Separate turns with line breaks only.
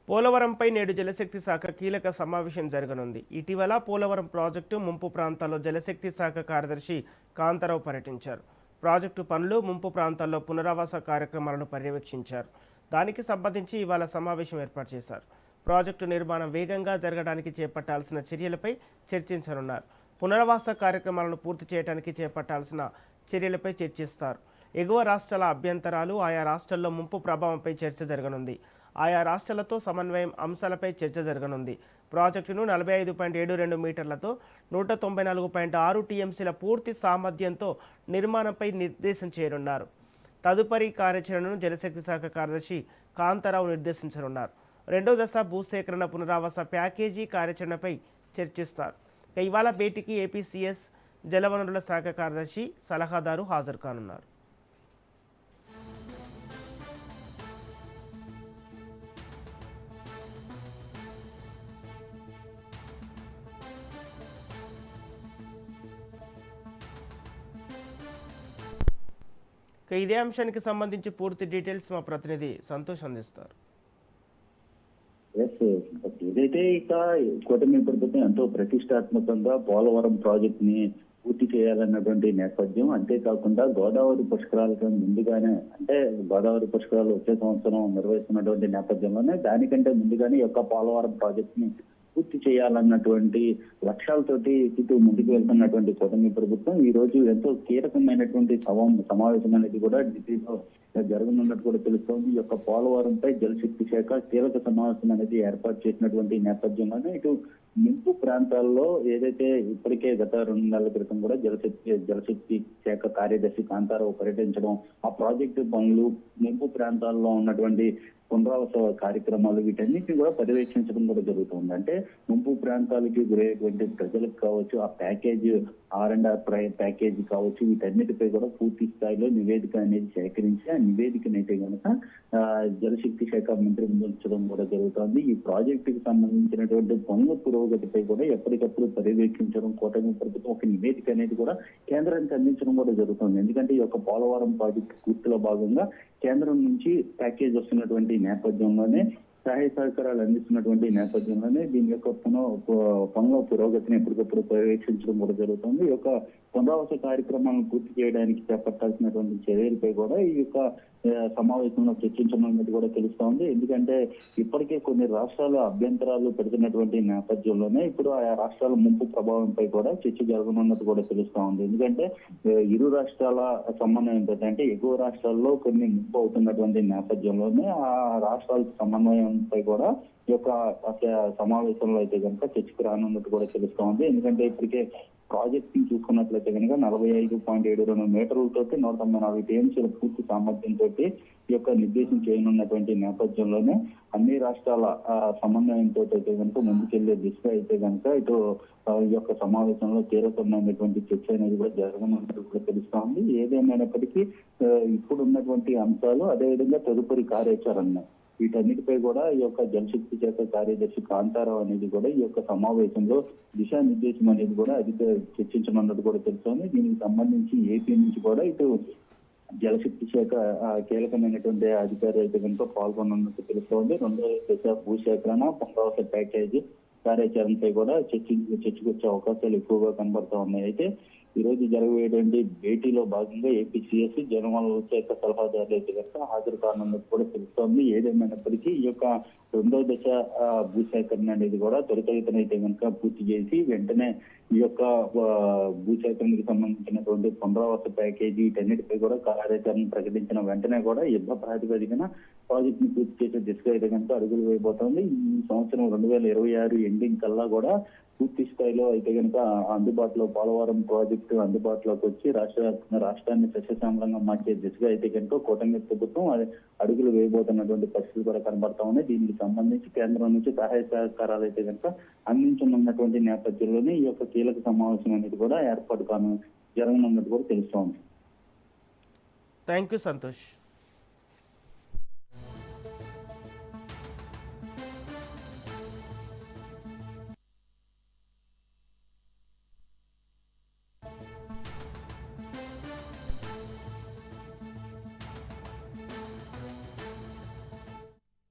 పోలవరంపై నేడు జలశక్తి శాఖ కీలక సమావేశం జరగనుంది. ఇటీవల పోలవరం ప్రాజెక్టు ముంపు ప్రాంతాల్లో జలశక్తి శాఖ కార్యదర్శి కాంతారావు పర్యటించారు. ప్రాజెక్టు పనులు, ముంపు ప్రాంతాల్లో పునరావాస కార్యక్రమాలను పర్యవేక్షించారు. దానికి సంబంధించి ఇవాళ సమావేశం ఏర్పాటు చేశారు. ప్రాజెక్టు నిర్మాణం వేగంగా జరగడానికి చేపట్టాల్సిన చర్యలపై చర్చించనున్నారు. పునరావాస కార్యక్రమాలను పూర్తి చేయడానికి చేపట్టాల్సిన చర్యలపై చర్చిస్తారు. ఎగువ రాష్ట్రాల అభ్యంతరాలు, ఆయా రాష్ట్రాల్లో ముంపు ప్రభావంపై చర్చ జరగనుంది. ఆయా రాష్ట్రాలతో సమన్వయం అంశాలపై చర్చ జరగనుంది. ప్రాజెక్టును 45.72 మీటర్లతో 194.6 టీఎంసీల పూర్తి సామర్థ్యంతో నిర్మాణంపై నిర్దేశం చేయనున్నారు. తదుపరి కార్యాచరణను జలశక్తి శాఖ కార్యదర్శి కాంతారావు నిర్దేశించనున్నారు. రెండో దశ భూసేకరణ పునరావాస ప్యాకేజీ కార్యాచరణపై చర్చిస్తారు. ఇవాళ భేటీకి ఏపీసీఎస్ జలవనరుల శాఖ కార్యదర్శి సలహాదారు హాజరు కానున్నారు. ఇదే అంశానికి సంబంధించి పూర్తి డీటెయిల్స్ మా ప్రతినిధి సంతోష్ అందిస్తారు.
ఏదైతే ఇక కూటమి ప్రభుత్వం ఎంతో ప్రతిష్టాత్మకంగా పోలవరం ప్రాజెక్ట్ ని పూర్తి చేయాలన్నటువంటి నేపథ్యం, అంతేకాకుండా గోదావరి పుష్కరాలకు ముందుగానే, అంటే గోదావరి పుష్కరాలు వచ్చే సంవత్సరం నిర్వహిస్తున్నటువంటి నేపథ్యంలోనే దానికంటే ముందుగానే ఈ యొక్క పోలవరం ప్రాజెక్ట్ ని పూర్తి చేయాలన్నటువంటి లక్ష్యాలతోటి ఇటు ముందుకు వెళ్తున్నటువంటి కూటమి ప్రభుత్వం ఈ రోజు ఎంతో కీలకమైనటువంటి సమావేశం అనేది కూడా ఢిల్లీలో జరగనున్నట్టు కూడా తెలుస్తోంది. ఈ యొక్క పోలవరంపై జలశక్తి శాఖ కీలక సమావేశం అనేది ఏర్పాటు చేసినటువంటి నేపథ్యంలోనే ఇటు ముంపు ప్రాంతాల్లో ఏదైతే ఇప్పటికే గత 2 నెలల క్రితం కూడా జలశక్తి శాఖ కార్యదర్శి కాంతారావు పర్యటించడం, ఆ ప్రాజెక్టు పనులు, ముంపు ప్రాంతాల్లో ఉన్నటువంటి పునరావాస కార్యక్రమాలు వీటన్నిటిని కూడా పర్యవేక్షించడం కూడా జరుగుతుంది. అంటే ముంపు ప్రాంతాలకి గురయ్యేటువంటి ప్రజలకు కావచ్చు, ఆ ప్యాకేజ్ R&R ప్యాకేజీ కావచ్చు, వీటన్నిటిపై కూడా పూర్తి స్థాయిలో నివేదిక అనేది సేకరించి ఆ నివేదికనైతే కనుక జలశక్తి శాఖ మంత్రి ముందుంచడం కూడా జరుగుతుంది. ఈ ప్రాజెక్టుకి సంబంధించినటువంటి పనుల పురోగతిపై కూడా ఎప్పటికప్పుడు పర్యవేక్షించడం, కూటమి ప్రభుత్వం ఒక నివేదిక అనేది కూడా కేంద్రానికి అందించడం కూడా జరుగుతుంది. ఎందుకంటే ఈ యొక్క పోలవరం ప్రాజెక్టు పూర్తిలో భాగంగా కేంద్రం నుంచి ప్యాకేజ్ వస్తున్నటువంటి నేపథ్యంలోనే, సహాయ సహకారాలు అందిస్తున్నటువంటి నేపథ్యంలోనే దీని యొక్క పనుల పురోగతిని ఎప్పటికప్పుడు పర్యవేక్షించడం కూడా జరుగుతుంది. ఈ యొక్క పునరావాస కార్యక్రమాలను పూర్తి చేయడానికి చేపట్టాల్సినటువంటి చర్యలపై కూడా ఈ యొక్క సమావేశంలో చర్చించనున్నది కూడా తెలుస్తా ఉంది. ఎందుకంటే ఇప్పటికే కొన్ని రాష్ట్రాలు అభ్యంతరాలు పెడుతున్నటువంటి నేపథ్యంలోనే ఇప్పుడు ఆయా రాష్ట్రాల ముంపు ప్రభావంపై కూడా చర్చ జరగనున్నది కూడా తెలుస్తా ఉంది. ఎందుకంటే ఇరు రాష్ట్రాల సమన్వయం ఏంటంటే ఎగువ రాష్ట్రాల్లో కొన్ని ముంపు అవుతున్నటువంటి నేపథ్యంలోనే ఆ రాష్ట్రాల సమన్వయంపై కూడా ఈ యొక్క సమావేశంలో అయితే కనుక చర్చకు రానున్నట్టు కూడా తెలుస్తా ఉంది. ఎందుకంటే ఇప్పటికే ప్రాజెక్ట్ ని చూసుకున్నట్లయితే కనుక 45.72 మీటర్లతో 194 టీఎంసీల పూర్తి సామర్థ్యంతో ఈ యొక్క నిర్దేశం చేయనున్నటువంటి నేపథ్యంలోనే అన్ని రాష్ట్రాల సమన్వయంతో అయితే కనుక ముందుకెళ్లే దిశగా అయితే కనుక ఇటు ఈ యొక్క సమావేశంలో కీలకమైనటువంటి చర్చ అనేది కూడా జరగనున్నట్టు కూడా తెలుస్తా ఉంది. ఏదేమైనప్పటికీ ఇప్పుడు ఉన్నటువంటి అంశాలు, అదేవిధంగా తదుపరి కార్యాచరణ, వీటన్నిటిపై కూడా ఈ యొక్క జలశక్తి శాఖ కార్యదర్శి కాంతారావు అనేది కూడా ఈ యొక్క సమావేశంలో దిశానిర్దేశం అనేది కూడా చర్చించనున్నట్టు కూడా తెలుస్తోంది. దీనికి సంబంధించి ఏపీ నుంచి కూడా ఇటు జలశక్తి శాఖ కీలకమైనటువంటి అధికారులు అయితే కనుక పాల్గొన్నట్టు తెలుస్తోంది. రెండో దశ భూసేకరణ పునరావాస ప్యాకేజీ కార్యాచరణపై కూడా చర్చకు వచ్చే అవకాశాలు ఎక్కువగా కనబడతా ఉన్నాయి. అయితే ఈ రోజు జరగబోయేటువంటి భేటీలో భాగంగా ఏపీసీఎస్ జలవనరుల శాఖ సలహాదారులు అయితే కనుక హాజరు కానున్నట్టు కూడా తెలుస్తోంది. ఏదేమైనప్పటికీ ఈ యొక్క రెండో దశ భూసేకరణ అనేది కూడా త్వరితగతిన అయితే కనుక పూర్తి చేసి వెంటనే ఈ యొక్క భూసేకరణకు సంబంధించినటువంటి పునరావాస ప్యాకేజీ వీటన్నిటిపై కూడా కార్యాచరణ ప్రకటించిన వెంటనే కూడా యుద్ధ ప్రాతిపదికన ప్రాజెక్ట్ ని పూర్తి చేసే దిశగా అయితే కనుక అడుగులు వేయబోతోంది. ఈ సంవత్సరం 2026 ఎండింగ్ కల్లా కూడా పూర్తి స్థాయిలో అయితే కనుక అందుబాటులో పోలవరం ప్రాజెక్టు అందుబాటులోకి వచ్చి రాష్ట్రాన్ని సస్యశ్యామలంగా మార్చే దిశగా అయితే కనుక కూటమి ప్రభుత్వం అడుగులు వేయబోతున్నటువంటి పరిస్థితులు కూడా కనబడతా ఉన్నాయి. దీనికి సంబంధించి కేంద్రం నుంచి సహాయ సహకారాలు అయితే కనుక అందించనున్నటువంటి నేపథ్యంలోనే ఈ యొక్క కీలక సమావేశం అనేది కూడా ఏర్పాటు జరగనున్నట్టు కూడా తెలుస్తోంది.
Thank you Santosh.